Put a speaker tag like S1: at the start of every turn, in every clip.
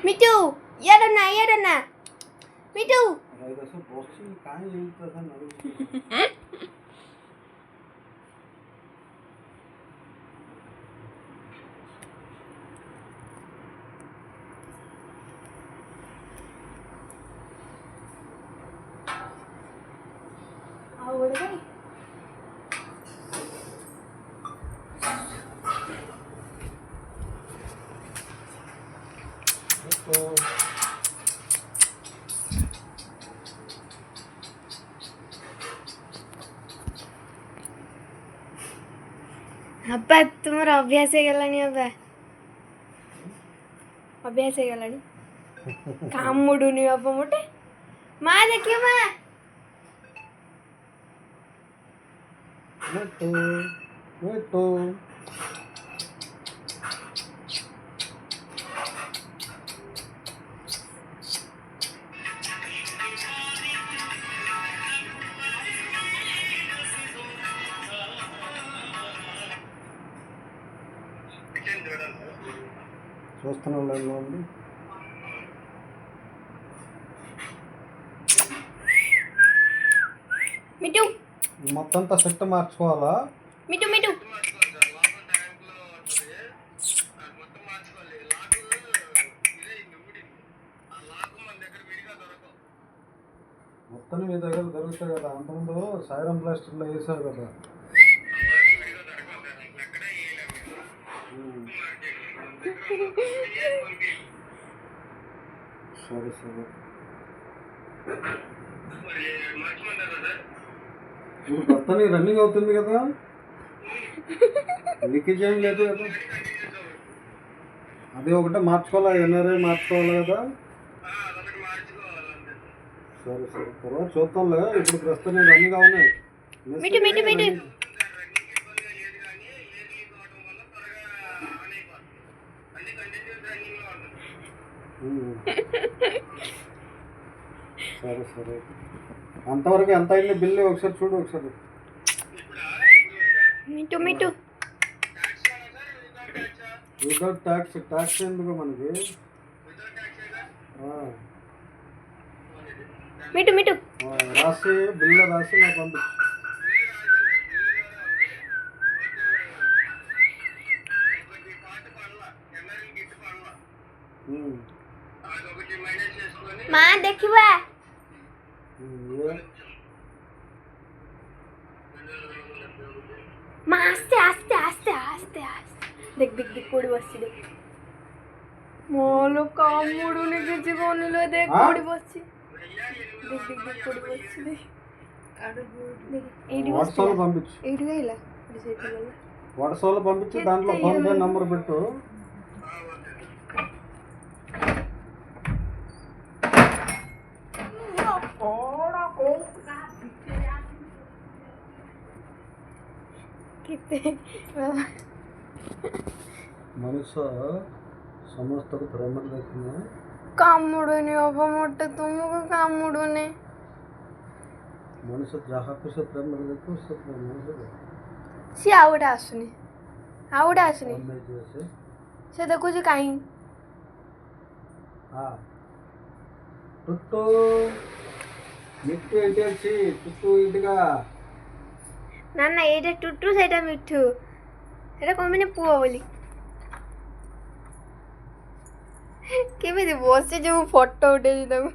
S1: मिठू यार ना मिठू आवड गई अब्बा तुम अभ्यास अभ्यास काम मुडूनी अब्बा मोटे माँ देखियो माँ
S2: చూస్తున్నాను
S1: मिठू
S2: మొత్తం అంతా సెట్ మార్చుకోవాలా
S1: मिठू मिठू
S2: మొత్తం మీ దగ్గర దొరుకుతాయి కదా అంతకుముందు సైరన్ ప్లాస్టిక్లో వేసారు కదా సరే సరే ఇప్పుడు భర్తని రన్నింగ్ అవుతుంది కదా లీకేజ్ ఏం లేదు కదా అది ఒకటే మార్చుకోవాలా ఎన్ఆర్ఐ మార్చుకోవాలి కదా సరే సరే తర్వాత చూద్దాంలే ఇప్పుడు ప్రస్తుతం రన్నింగ్ అవునాయి
S1: मिठू मिठू मिठू
S2: సరే సరే అంతవరకు ఎంత అయింది బిల్లు ఒకసారి చూడు ఒకసారి
S1: मिठू मिठू
S2: వితౌట్ ట్యాక్స్ ట్యాక్స్ ఎందుకు మనకి
S1: मिठू मिठू
S2: రాసి బిల్లు రాసి నాకు పంపించు
S1: माँ देखिवा माँ आस्ते आस्ते आस्ते आस्ते आस्ते देख देख देख कोड़ी बसची देख मोलो काम मुडूने किसी कोणी लो देख कोड़ी बसची देख देख देख कोड़ी बसची देख देख
S2: వాట్సాప్లో పంపించు
S1: एडी गईला डिसाइड केला
S2: వాట్సాప్లో పంపించి దాంట్లో ఫోన్ పే నంబర్ పెట్టు मनुष्य समस्त प्रेम देखना
S1: कामुडूने अबा मोठे तुमको कामुडूने
S2: मनुष्य जहाँ पे से प्रेम देखो उससे प्रेम
S1: सी आवडा असुनी से देखो जी काई
S2: हाँ टुट्टू मिट्टू इंटी टुट्टू इंटिगा
S1: ना ना ये टुट्टू सेटा मिठू एटा कमिने पुआ बोली केमिति बसि जो फोटो उठे जी तम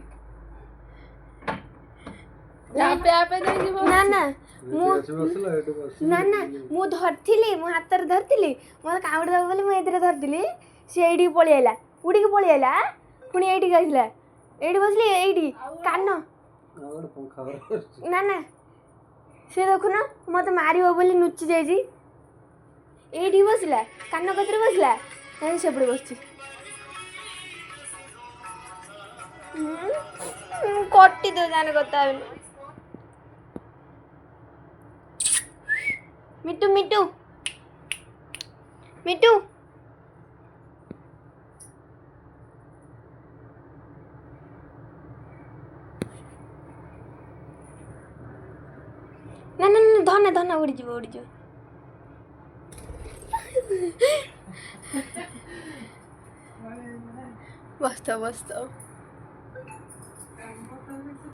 S1: आपे आपे देखि ना ना मु धरथिली मु हातर धरथिली मते कावड़ दब बोली मु एतरे धरथिली से एडी पळी आइला उडी के पळी आइला पुनी एडी गइला एडी बसली एडी कान ना ना से देखु ना मत मारिबो बोली नुच्ची जाइजी एडी बसला कान कतरे बसला नहीं सेपड़े बसची कट्टी दो जाने कता मिट्टू मिट्टू मिट्टू ना ना ना धना धना उड़ी जो వస్తా